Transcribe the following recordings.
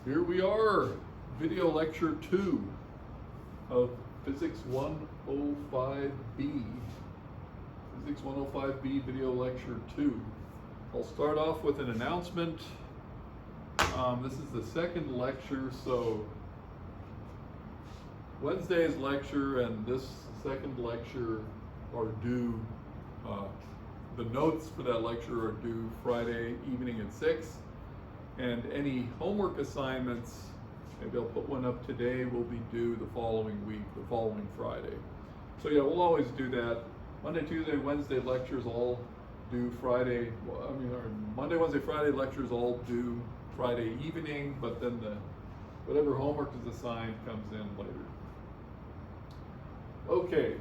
Here we are, video lecture 2 of Physics 105B. Physics 105B video lecture 2. I'll start off with an announcement. This is the second lecture, so Wednesday's lecture and this second lecture are due, the notes for that lecture are due Friday evening at 6. And any homework assignments, maybe I'll put one up today, will be due the following week, the following Friday. So yeah, we'll always do that. Monday, Tuesday, Wednesday lectures all due Friday, or Monday, Wednesday, Friday lectures all due Friday evening, but then whatever homework is assigned comes in later. Okay,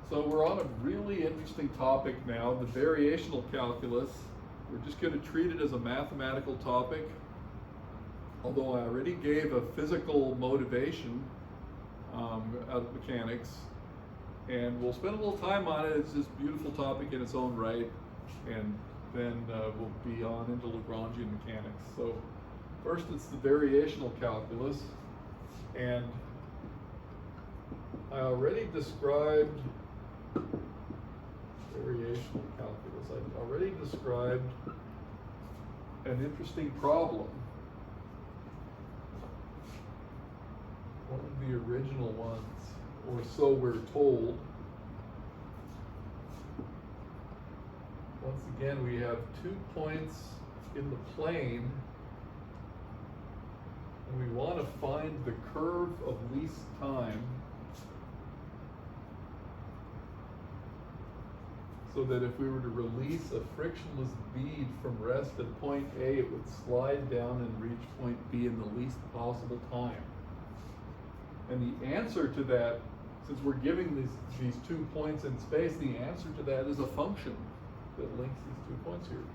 so we're on a really interesting topic now, the variational calculus. We're just going to treat it as a mathematical topic, although I already gave a physical motivation out of mechanics, and we'll spend a little time on it. It's this beautiful topic in its own right, and then we'll be on into Lagrangian mechanics. So first it's the variational calculus, and I already described variational calculus. I've already described an interesting problem. One of the original ones, or so we're told. Once again, we have 2 points in the plane, and we want to find the curve of least time, so that if we were to release a frictionless bead from rest at point A, it would slide down and reach point B in the least possible time. And the answer to that, since we're giving these 2 points in space, the answer to that is a function that links these 2 points here.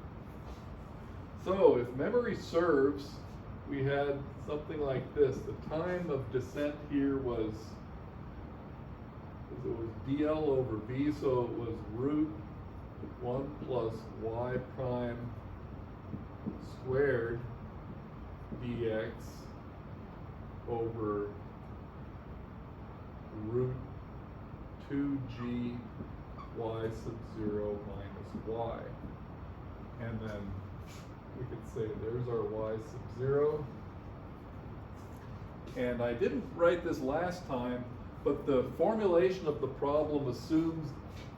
So if memory serves, we had something like this. The time of descent here was dl over v, so it was root 1 plus y prime squared dx over root 2g y sub 0 minus y. And then we could say there's our y sub 0. And I didn't write this last time, but the formulation of the problem assumes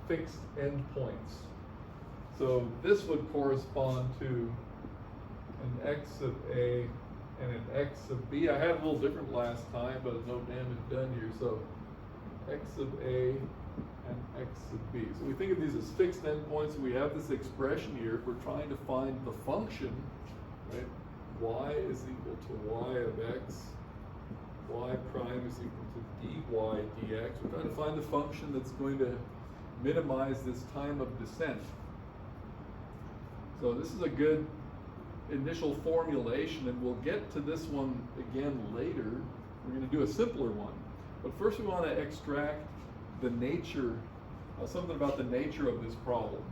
fixed endpoints. So this would correspond to an x of A and an x of B. I had a little different last time, but no damage done here. So x of A and x of B. So we think of these as fixed endpoints. We have this expression here. If we're trying to find the function, right? Y is equal to y of x. Y prime is equal to dy dx. We're trying to find the function that's going to minimize this time of descent. So this is a good initial formulation, and we'll get to this one again later. We're going to do a simpler one. But first we want to extract the nature, something about the nature of this problem.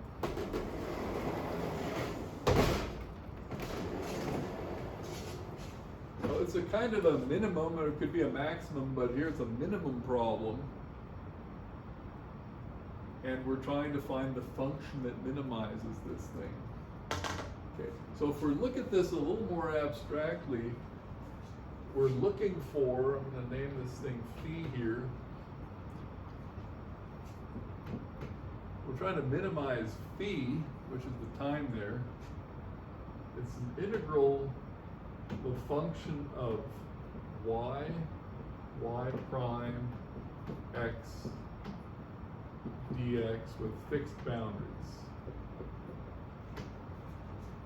So it's a kind of a minimum, or it could be a maximum, but here it's a minimum problem. And we're trying to find the function that minimizes this thing. Okay, so if we look at this a little more abstractly, we're looking for, I'm going to name this thing phi here. We're trying to minimize phi, which is the time there. It's an integral, the function of y prime, x, dx with fixed boundaries.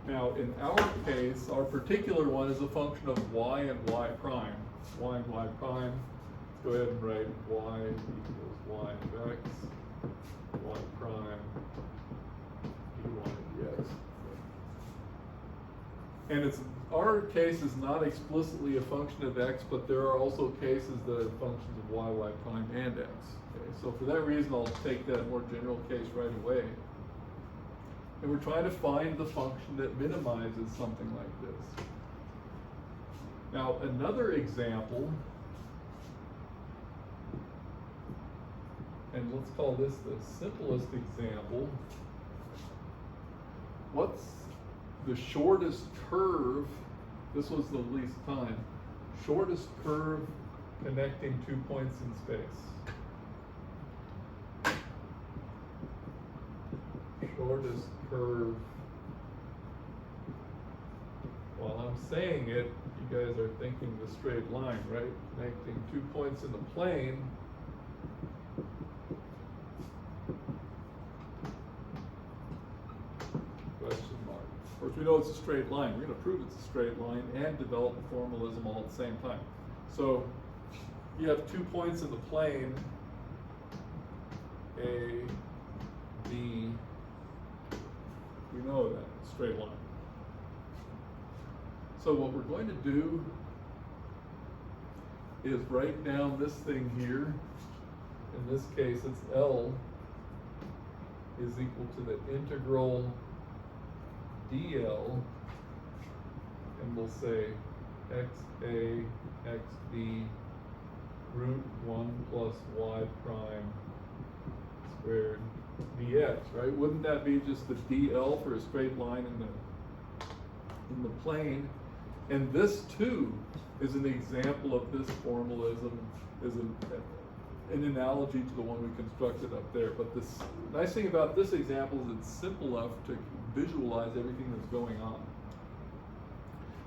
Now, in our case, our particular one is a function of y and y prime. Y and y prime, let's go ahead and write y equals y of x, y prime, dy dx. And our case is not explicitly a function of x, but there are also cases that are functions of y prime and x. Okay, so for that reason, I'll take that more general case right away. And we're trying to find the function that minimizes something like this. Now, another example, and let's call this the simplest example. What's the shortest curve? This was the least time. Shortest curve connecting 2 points in space. Shortest curve. While I'm saying it, you guys are thinking the straight line, right? Connecting 2 points in the plane. Question mark. Of course, we know it's a straight line. We're going to prove it's a straight line and develop a formalism all at the same time. So you have 2 points in the plane, A, B. We know that, straight line. So what we're going to do is write down this thing here. In this case, it's L is equal to the integral dl, and we'll say xa, xb, root 1 plus y prime squared dx, right? Wouldn't that be just the dl for a straight line in the plane? And this too is an example of this formalism, is an analogy to the one we constructed up there. But the nice thing about this example is it's simple enough to visualize everything that's going on.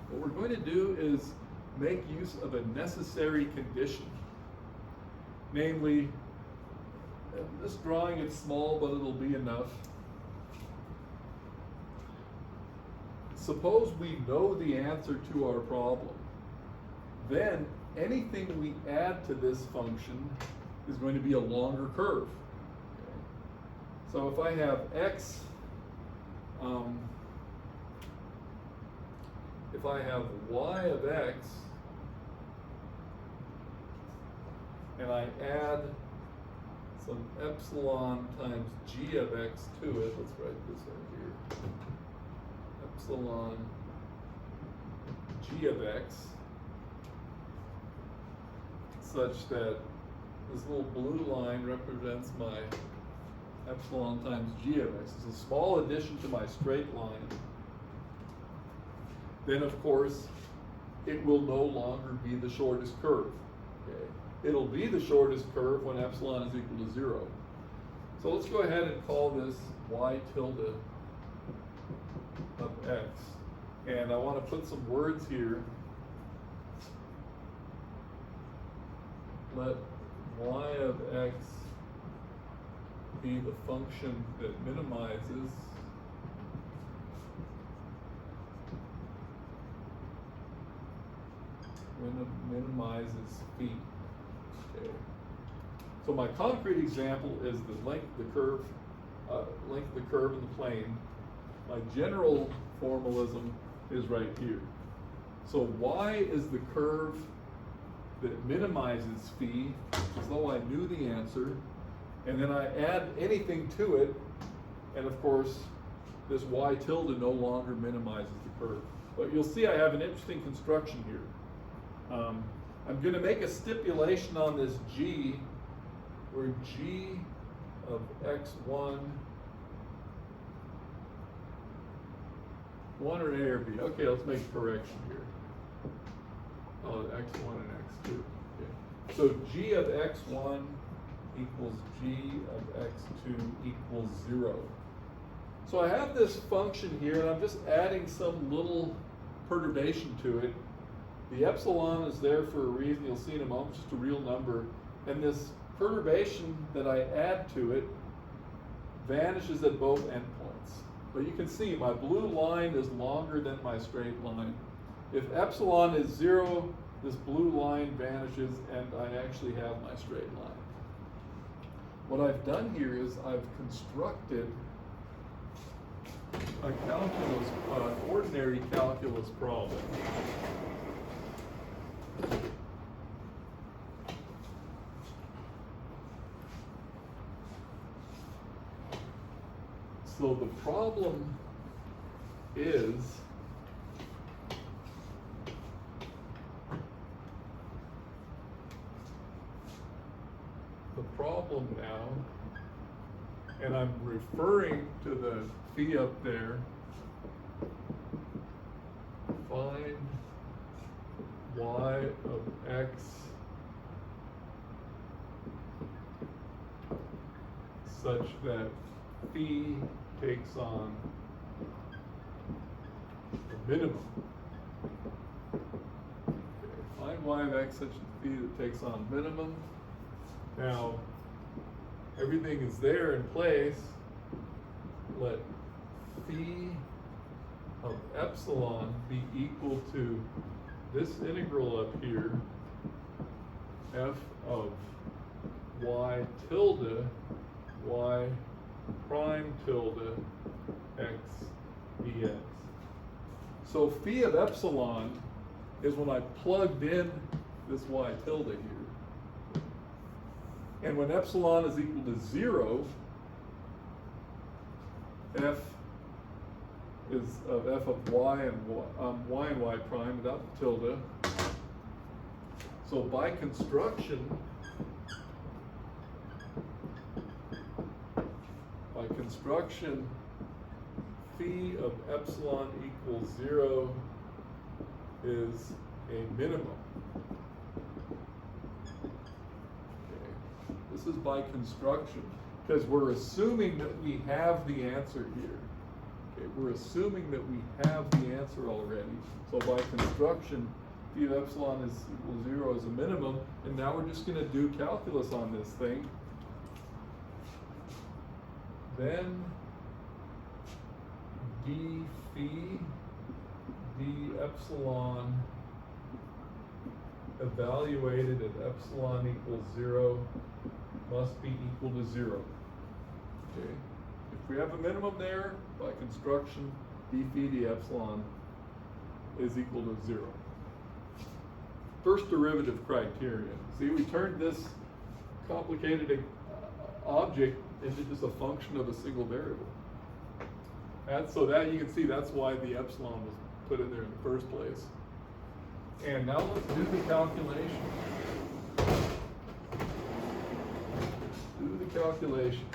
What we're going to do is make use of a necessary condition. Namely, this drawing is small, but it'll be enough. Suppose we know the answer to our problem. Then anything we add to this function is going to be a longer curve. Okay. So if I have x, if I have y of x, and I add some epsilon times g of x to it, let's write this right here. Epsilon g of x, such that this little blue line represents my epsilon times g of x. It's a small addition to my straight line. Then, of course, it will no longer be the shortest curve. Okay? It'll be the shortest curve when epsilon is equal to 0. So let's go ahead and call this y tilde of x. And I want to put some words here. Let y of x be the function that minimizes when it minimizes phi. Okay. So my concrete example is the length of the curve, in the plane. My general formalism is right here. So y is the curve that minimizes phi, as though I knew the answer, and then I add anything to it, and of course, this y tilde no longer minimizes the curve. But you'll see I have an interesting construction here. I'm going to make a stipulation on this g, where g of x1, 1 or a or b. Okay, let's make a correction here. Oh, x1 and x2. Okay. So g of x1 equals g of x2 equals 0. So I have this function here, and I'm just adding some little perturbation to it. The epsilon is there for a reason. You'll see in a moment, just a real number. And this perturbation that I add to it vanishes at both endpoints. But you can see my blue line is longer than my straight line. If epsilon is 0, this blue line vanishes, and I actually have my straight line. What I've done here is I've constructed a calculus, ordinary calculus problem. So the problem is and I'm referring to the phi up there. Find y of x such that phi takes on the minimum. Okay, find y of x such that phi that takes on minimum. Now, everything is there in place. Let phi of epsilon be equal to this integral up here, f of y tilde, y prime tilde x dx. So phi of epsilon is when I plugged in this y tilde here. And when epsilon is equal to 0, f is of f of y and y prime without the tilde. So by construction, phi of epsilon equals 0 is a minimum. Okay. This is by construction, because we're assuming that we have the answer here. Okay, we're assuming that we have the answer already. So by construction, phi of epsilon is equal to 0 as a minimum, and now we're just going to do calculus on this thing. Then d phi d epsilon evaluated at epsilon equals 0 must be equal to 0. Okay. If we have a minimum there, by construction, d phi d epsilon is equal to 0. First derivative criterion. See, we turned this complicated object into just a function of a single variable. And so that you can see that's why the epsilon was put in there in the first place. And now let's do the calculation. Do the calculation.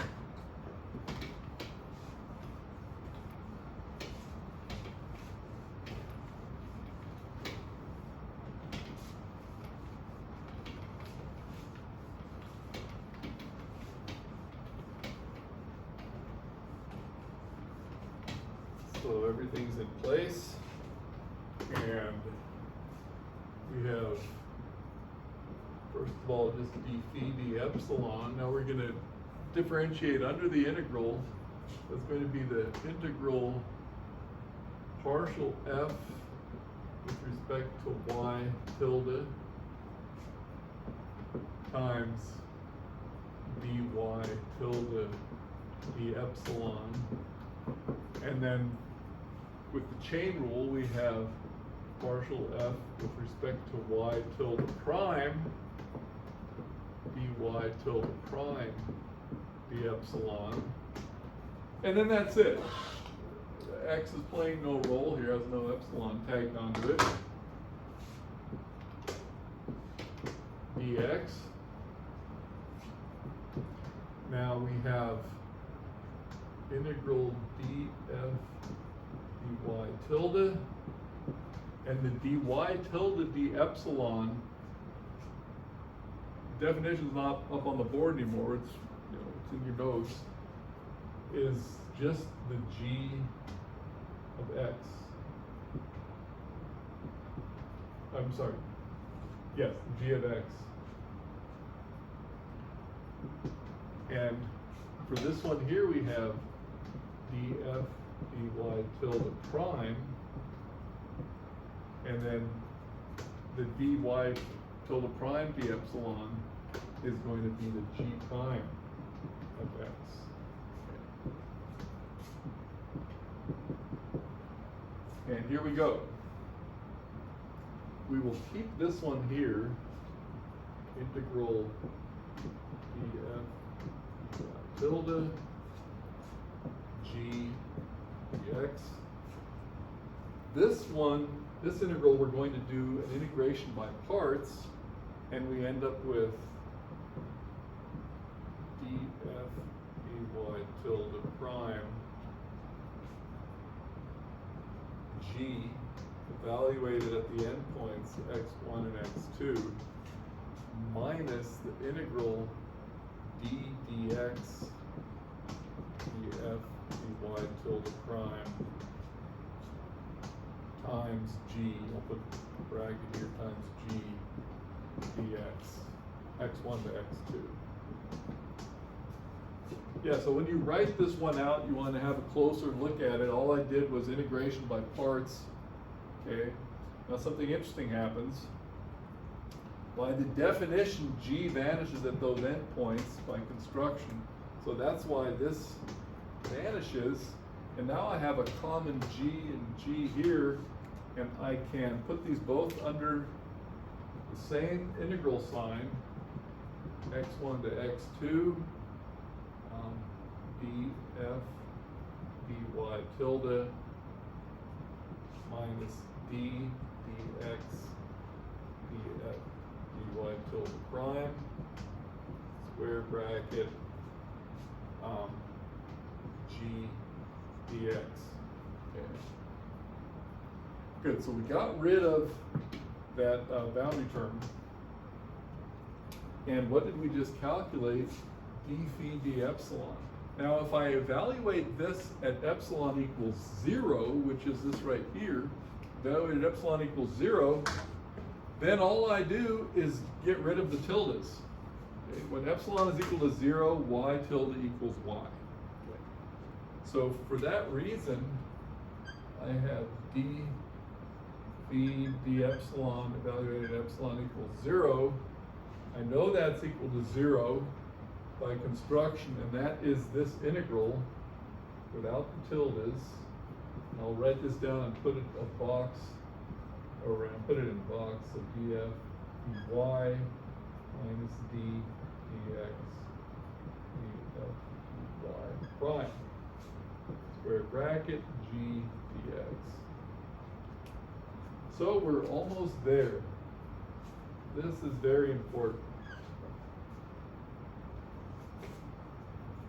So everything's in place, and we have, first of all, just d phi d epsilon. Now we're going to differentiate under the integral. That's going to be the integral partial f with respect to y tilde times dy tilde d epsilon. And then with the chain rule, we have partial f with respect to y tilde prime dy tilde prime d epsilon. And then that's it. X is playing no role here, has no epsilon tagged onto it. Dx. Now we have integral df dy tilde, and the dy tilde d epsilon definition is not up on the board anymore. It's, you know, it's in your notes. Is just the g of x. I'm sorry. Yes, g of x. And for this one here, we have df dy tilde prime, and then the dy tilde prime d epsilon is going to be the g prime of x. And here we go. We will keep this one here, integral df tilde g dx. This one, this integral, we're going to do an integration by parts, and we end up with df dy prime g evaluated at the endpoints x1 and x2 minus the integral d dx df dy tilde prime times g, I'll put a bracket here, times g dx, x1 to x2. Yeah, so when you write this one out, you want to have a closer look at it. All I did was integration by parts. Okay, now something interesting happens. By the definition, g vanishes at those endpoints by construction. So that's why this vanishes. And now I have a common g and g here, and I can put these both under the same integral sign, x1 to x2, df dy tilde minus d dx df dy tilde prime, square bracket, g dx. Okay. Good, so we got rid of that boundary term. And what did we just calculate? D phi d epsilon. Now if I evaluate this at epsilon equals 0, which is this right here, evaluate at epsilon equals 0, then all I do is get rid of the tildes. Okay? When epsilon is equal to 0, y tilde equals y. Okay. So for that reason, I have d phi d epsilon evaluated at epsilon equals 0. I know that's equal to 0 by construction, and that is this integral without the tildes. And I'll write this down and put it a box, or put it in a box, so df dy minus d dx df dy prime, square bracket, g dx. So we're almost there. This is very important.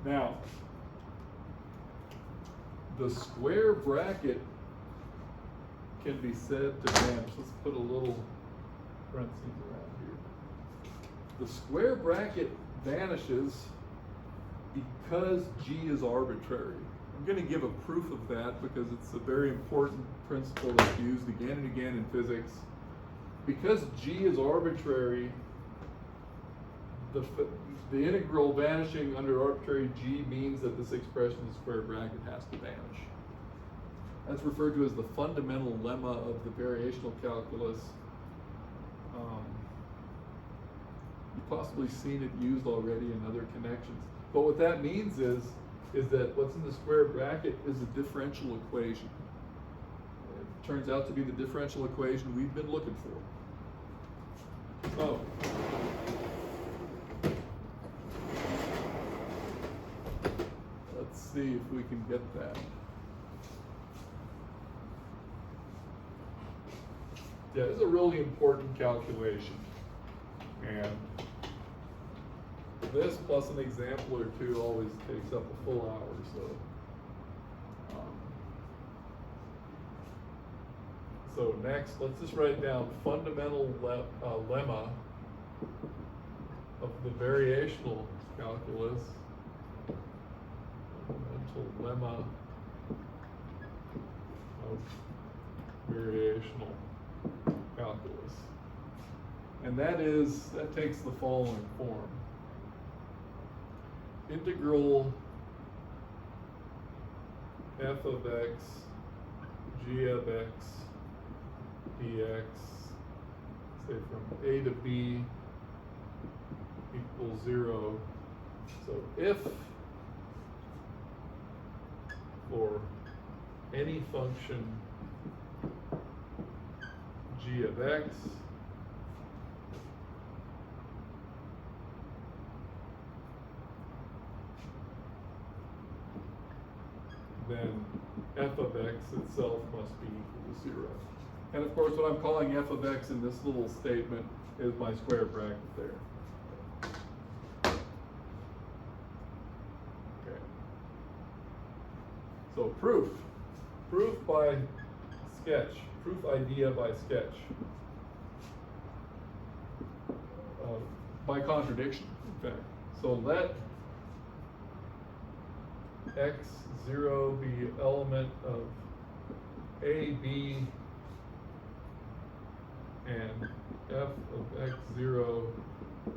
Now, the square bracket can be said to vanish. Let's put a little parentheses around here. The square bracket vanishes because g is arbitrary. I'm going to give a proof of that because it's a very important principle that's used again and again in physics. Because g is arbitrary, the integral vanishing under arbitrary g means that this expression in the square bracket has to vanish. That's referred to as the fundamental lemma of the variational calculus. You've possibly seen it used already in other connections. But what that means is that what's in the square bracket is a differential equation. It turns out to be the differential equation we've been looking for. So, let's see if we can get that. Yeah, this is a really important calculation. And this plus an example or two always takes up a full hour, so next, let's just write down fundamental lemma of the variational calculus. Fundamental lemma of variational calculus. And that takes the following form. Integral f of x, g of x, dx, say from a to b equals 0. So if for any function g of x then f of x itself must be equal to 0. And of course, what I'm calling f of x in this little statement is my square bracket there. Okay. So proof by sketch, proof idea by sketch, by contradiction, in fact. So let x0 be element of A, B, and f of x0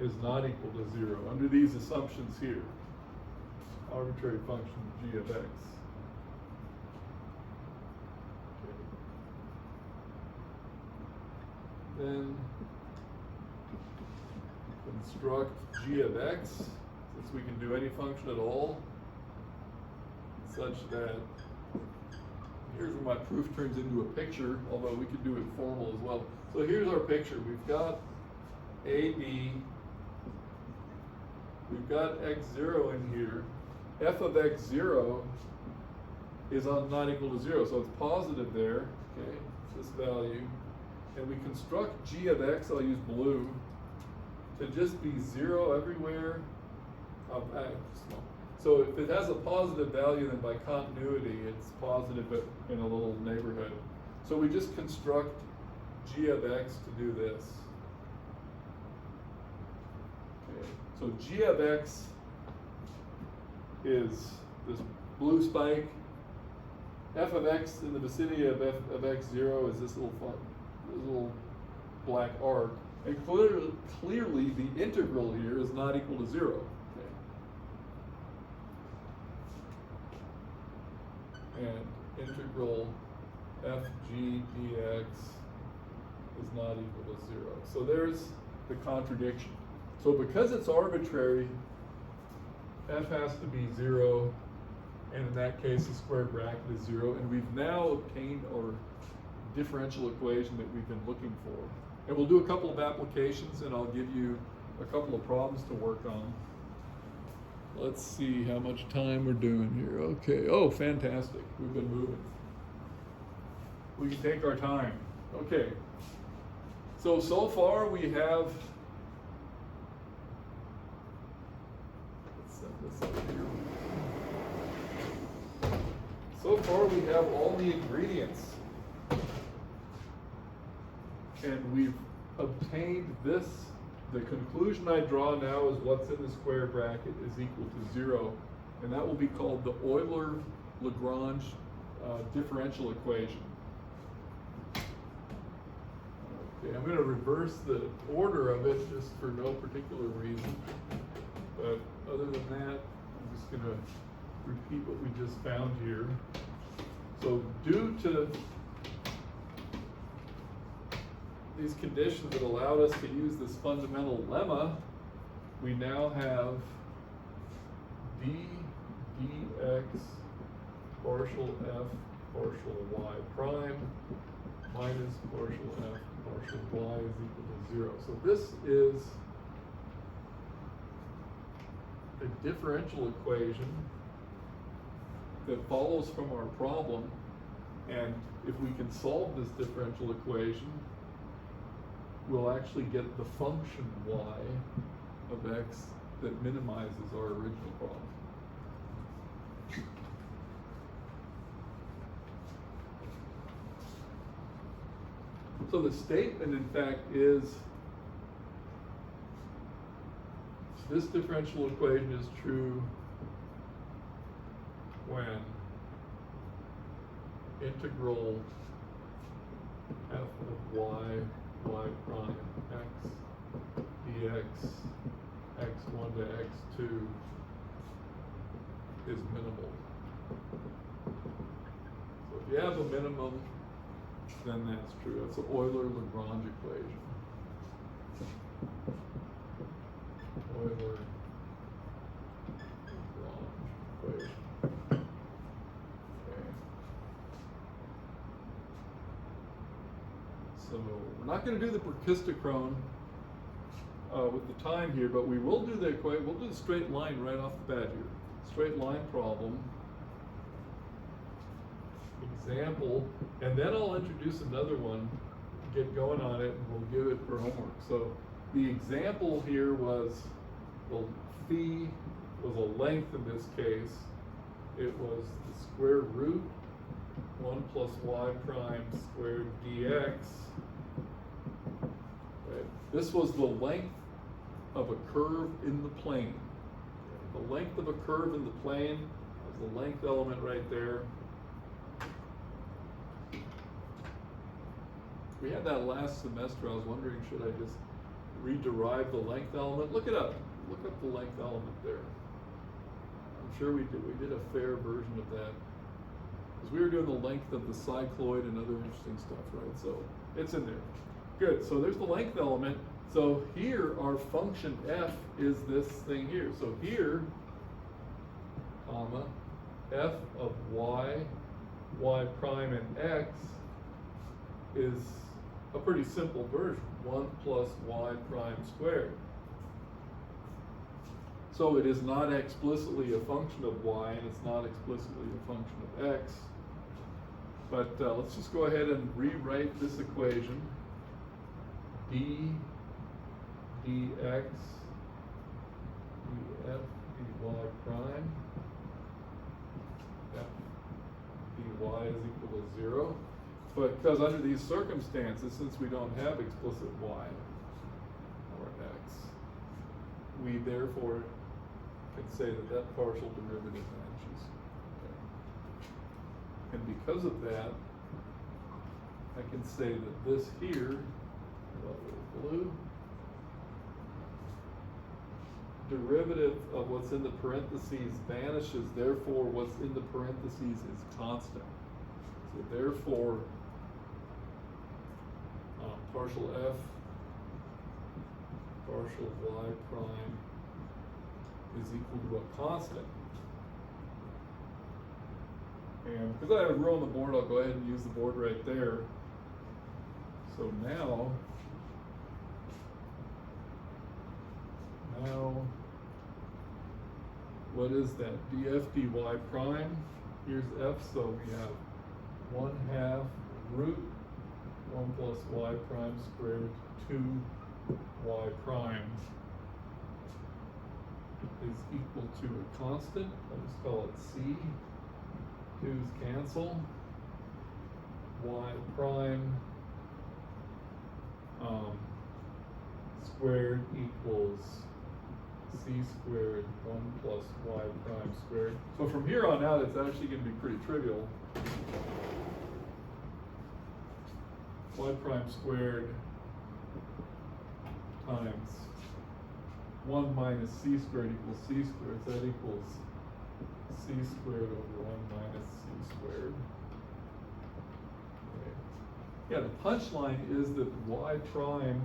is not equal to 0 under these assumptions here. Arbitrary function g of x. Okay. Then construct g of x, since we can do any function at all, such that here's where my proof turns into a picture, although we could do it formal as well. So here's our picture. We've got AB, we've got x0 in here. F of x0 is not equal to 0, so it's positive there, okay, this value. And we construct g of x, I'll use blue, to just be 0 everywhere. So if it has a positive value, then by continuity, it's positive but in a little neighborhood. So we just construct g of x to do this. Okay. So g of x is this blue spike. F of x in the vicinity of f of x0 is this little black arc. And clearly the integral here is not equal to 0. And integral fg dx is not equal to 0. So there's the contradiction. So because it's arbitrary, f has to be 0, and in that case the square bracket is 0, and we've now obtained our differential equation that we've been looking for. And we'll do a couple of applications, and I'll give you a couple of problems to work on. Let's see how much time we're doing here. Okay, oh, fantastic. We've been moving. We can take our time. Okay. So far we have, let's set this up here. So far we have all the ingredients. And we've obtained this. The conclusion I draw now is what's in the square bracket is equal to 0, and that will be called the Euler Lagrange differential equation. Okay, I'm going to reverse the order of it just for no particular reason, but other than that, I'm just going to repeat what we just found here. So due to these conditions that allowed us to use this fundamental lemma, we now have d dx partial f partial y prime minus partial f partial y is equal to 0. So this is a differential equation that follows from our problem, and if we can solve this differential equation, we'll actually get the function y of x that minimizes our original problem. So the statement, in fact, is this differential equation is true when integral f of y prime x dx x1 to x2 is minimal. So if you have a minimum, then that's true. That's an Euler-Lagrange equation. Euler-Lagrange equation. Okay. So we're not going to do the brachistochrone with the time here, but we will do the equation. We'll do the straight line right off the bat here. Straight line problem. Example, and then I'll introduce another one, get going on it, and we'll give it for homework. So the example here was, well, phi was a length in this case. it was the square root 1 plus y prime squared dx. Right. This was the length of a curve in the plane. The length of a curve in the plane is the length element right there. We had that last semester. I was wondering, should I just rederive the length element? Look it up. Look up the length element there. I'm sure we did. We did a fair version of that. Because we were doing the length of the cycloid and other interesting stuff, right? So it's in there. Good. So there's the length element. So here our function f is this thing here. So here, comma, f of y, y prime, and x is a pretty simple version, 1 plus y prime squared. So it is not explicitly a function of y, and it's not explicitly a function of x. But let's just go ahead and rewrite this equation. d dx df dy prime f dy is equal to 0. But because under these circumstances, since we don't have explicit y or x, we therefore can say that that partial derivative vanishes. Okay. And because of that, I can say that this here, blue, derivative of what's in the parentheses vanishes, therefore what's in the parentheses is constant. So therefore, partial f, partial y prime is equal to a constant. And because I have a row on the board, I'll go ahead and use the board right there. So now what is that? df dy prime. Here's f, so we have 1/2 root 1 plus y prime squared 2y prime is equal to a constant. I'll just call it c. 2's cancel. Y prime squared equals c squared 1 plus y prime squared. So from here on out, it's actually going to be pretty trivial. Y prime squared times 1 minus c squared equals c squared. So that equals c squared over 1 minus c squared. Okay. Yeah, the punchline is that y prime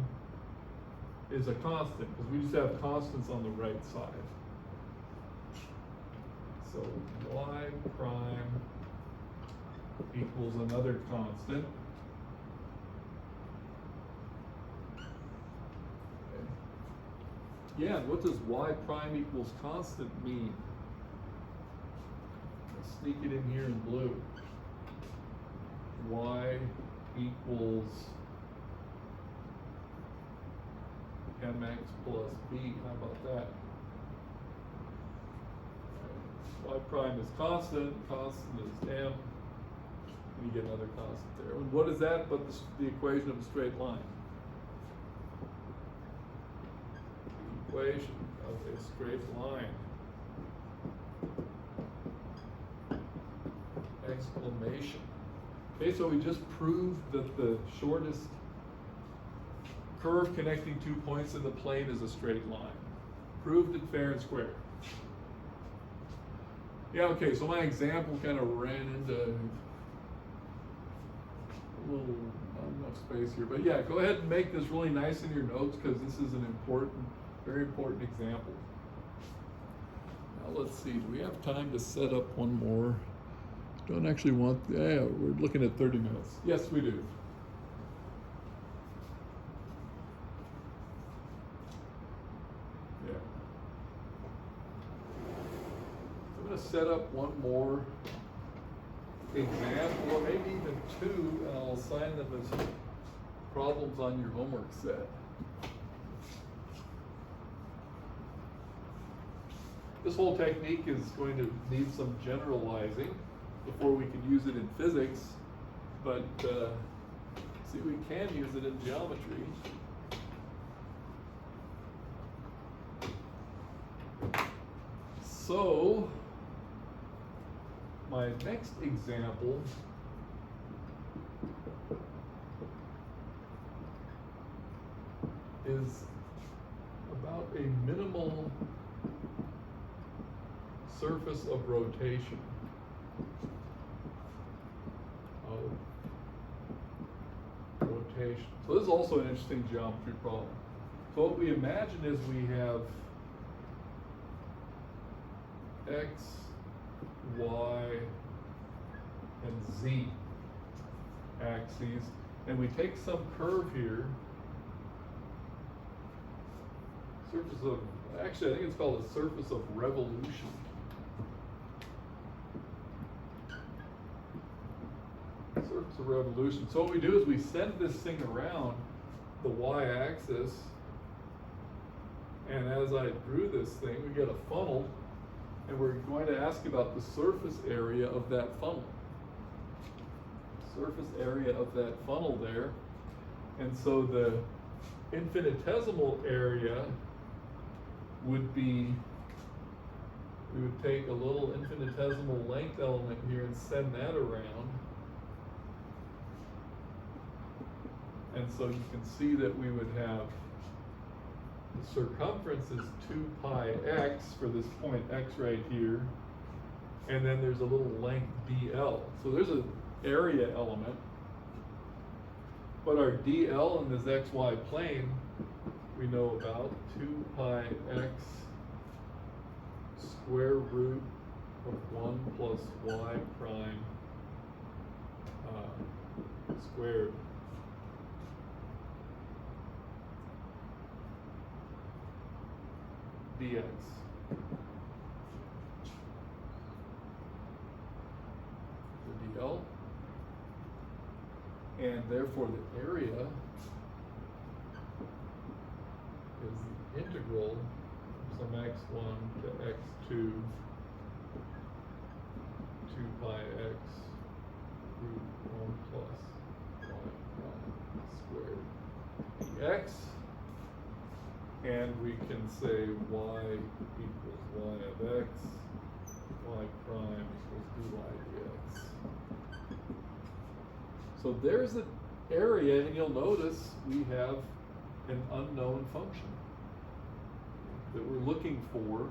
is a constant, because we just have constants on the right side. So y prime equals another constant. Yeah, and what does y prime equals constant mean? Let's sneak it in here in blue. Y equals mx plus b. How about that? Y prime is constant is m, and you get another constant there. And what is that but the equation of a straight line? Equation of a straight line. Exclamation. Okay, so we just proved that the shortest curve connecting 2 points in the plane is a straight line. Proved it fair and square. Yeah, okay, so my example kind of ran into a little, not enough space here, but yeah, go ahead and make this really nice in your notes, because this is an important, very important example. Now let's see, do we have time to set up one more? Don't actually want, yeah, we're looking at 30 minutes. Yes, we do. Yeah. I'm going to set up one more example, or maybe even two, and I'll assign them as problems on your homework set. This whole technique is going to need some generalizing before we can use it in physics, but see, we can use it in geometry. So, my next example is about a minimal surface of rotation So this is also an interesting geometry problem. So what we imagine is we have x, y, and z axes, and we take some curve here, surface of, actually I think it's called a surface of revolution. Surface of revolution. So what we do is we send this thing around the y-axis, and as I drew this thing, we get a funnel, and we're going to ask about the surface area of that funnel. Surface area of that funnel there. And so the infinitesimal area would be, we would take a little infinitesimal length element here and send that around. And so you can see that we would have the circumference is 2 pi x for this point x right here, and then there's a little length dl. So there's an area element, but our dl in this xy plane we know about 2 pi x square root of 1 plus y prime squared. Dx. The dl, and therefore the area is the integral from x1 to x2 2 pi x root 1 plus y prime squared dx. And we can say y equals y of x, y prime equals dy dx. So there's the area, and you'll notice we have an unknown function that we're looking for.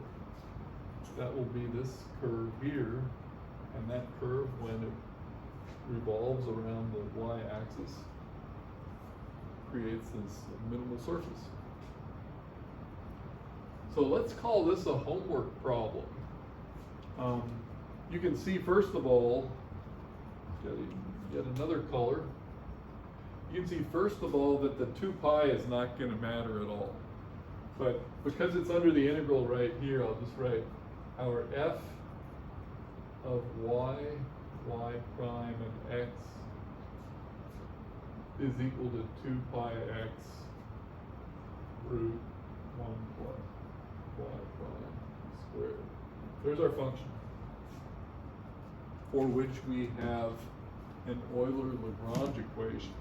That will be this curve here, and that curve, when it revolves around the y-axis, creates this minimal surface. So let's call this a homework problem. You can see, first of all, get another color. You can see, first of all, that the 2 pi is not going to matter at all. But because it's under the integral right here, I'll just write our f of y, y prime, and x is equal to 2 pi x root 1 plus y prime squared. There's our function, for which we have an Euler-Lagrange equation.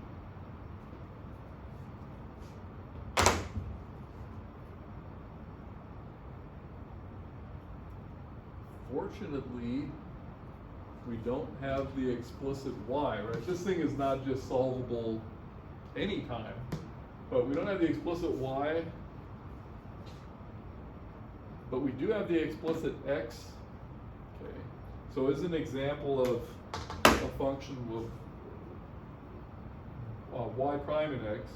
Fortunately, we don't have the explicit y, right? This thing is not just solvable anytime, but we don't have the explicit y. But we do have the explicit x. Okay. So as an example of a function of y prime and x.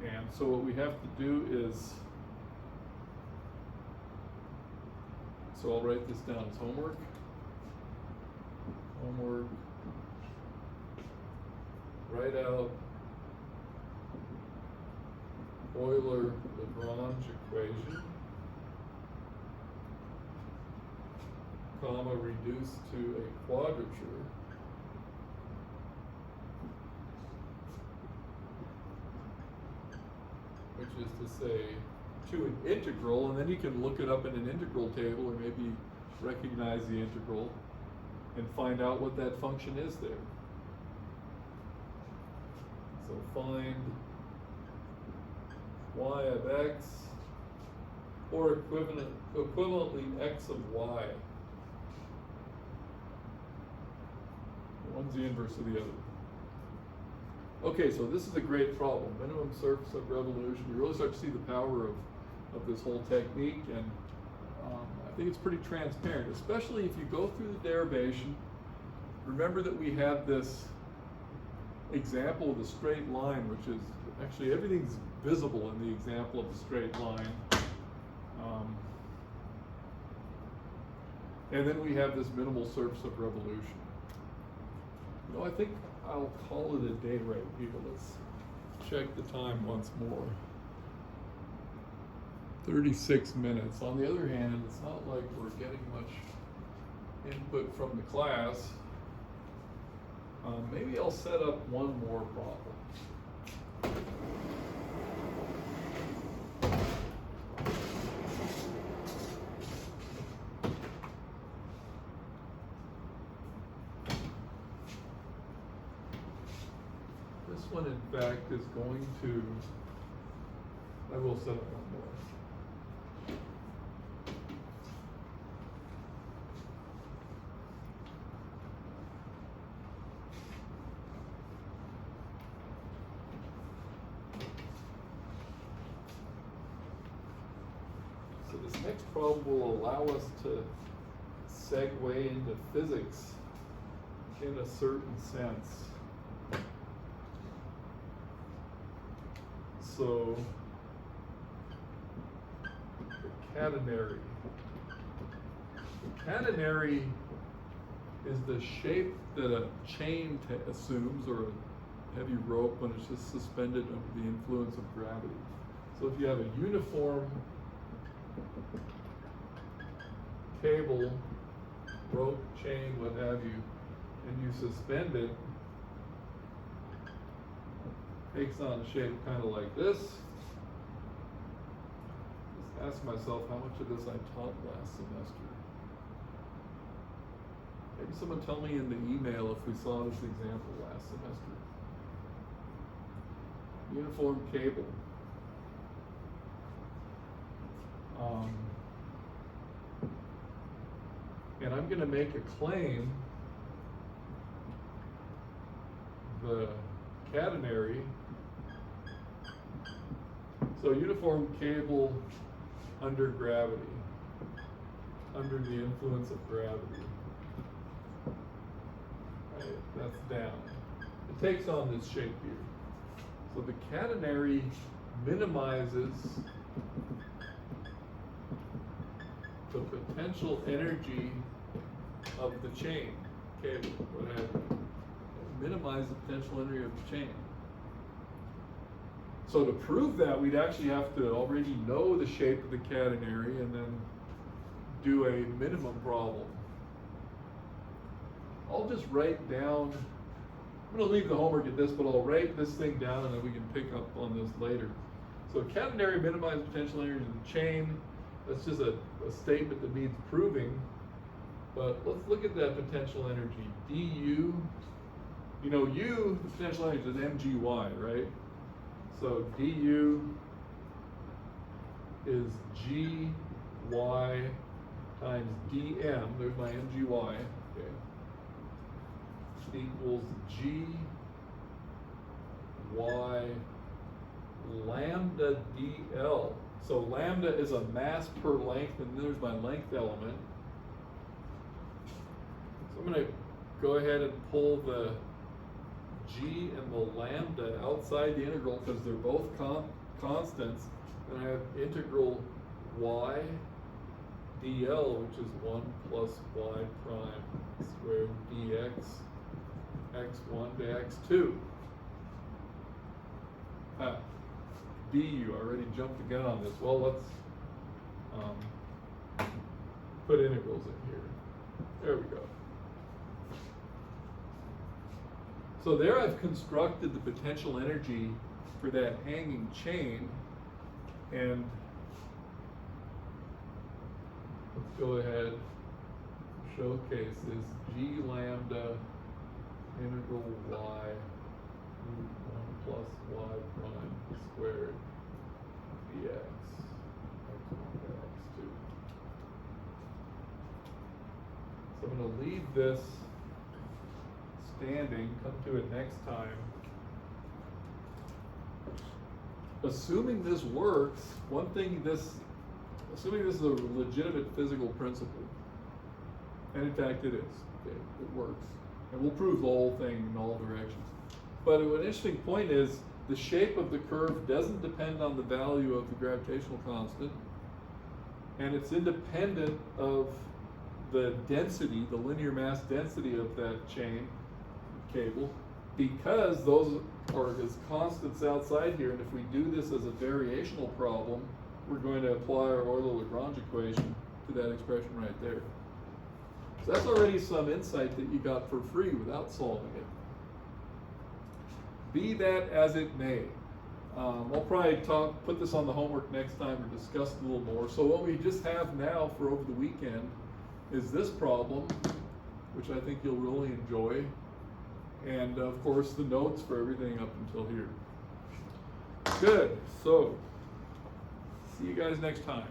And so what we have to do is, so I'll write this down as homework. Homework. Write out Euler-Lagrange equation, comma, reduced to a quadrature, which is to say to an integral, and then you can look it up in an integral table, or maybe recognize the integral and find out what that function is there. So find y of x, or equivalently x of y. One's the inverse of the other. Okay, so this is a great problem. Minimum surface of revolution. You really start to see the power of this whole technique, and I think it's pretty transparent, especially if you go through the derivation. Remember that we had this example of the straight line, which is actually everything's visible in the example of the straight line. And then we have this minimal surface of revolution. You know, I think I'll call it a day right here. Let's check the time once more. 36 minutes. On the other hand, it's not like we're getting much input from the class. Maybe I'll set up one more problem. This one, in fact, is going to, I will set up one more. So this next problem will allow us to segue into physics in a certain sense. So, the catenary. The catenary is the shape that a chain assumes, or a heavy rope, when it's just suspended under the influence of gravity. So if you have a uniform cable, rope, chain, what have you, and you suspend it, takes on a shape kind of like this. Just ask myself how much of this I taught last semester. Maybe someone tell me in the email if we saw this example last semester. Uniform cable. And I'm going to make a claim. The catenary. So uniform cable under gravity, under the influence of gravity. Right, that's down. It takes on this shape here. So the catenary minimizes the potential energy of the chain, cable, whatever. Minimize the potential energy of the chain. So to prove that, we'd actually have to already know the shape of the catenary and then do a minimum problem. I'll just write down, I'm going to leave the homework at this, but I'll write this thing down and then we can pick up on this later. So catenary minimize potential energy of the chain. That's just a statement that needs proving. But let's look at that potential energy. du, you know, U, the potential energy is mgy, right? So du is gy times dm, there's my mgy, okay, equals gy lambda dl. So lambda is a mass per length, and there's my length element. So I'm going to go ahead and pull the g and the lambda outside the integral because they're both constants. And I have integral y dl, which is 1 plus y prime squared dx x1 to x2. Du, I already jumped the gun on this. Well, let's put integrals in here. There we go. So there I've constructed the potential energy for that hanging chain, and go ahead and showcase this G lambda integral y root 1 plus y prime squared dx x1 to x2. So I'm going to leave this standing, come to it next time. Assuming this works, assuming this is a legitimate physical principle, and in fact it is, okay, it works, and we'll prove the whole thing in all directions. But an interesting point is the shape of the curve doesn't depend on the value of the gravitational constant, and it's independent of the density, the linear mass density of that chain cable, because those are as constants outside here, and if we do this as a variational problem, we're going to apply our Euler-Lagrange equation to that expression right there. So that's already some insight that you got for free without solving it. Be that as it may, I'll probably put this on the homework next time or discuss it a little more. So what we just have now for over the weekend is this problem, which I think you'll really enjoy, and of course the notes for everything up until here. Good, so see you guys next time.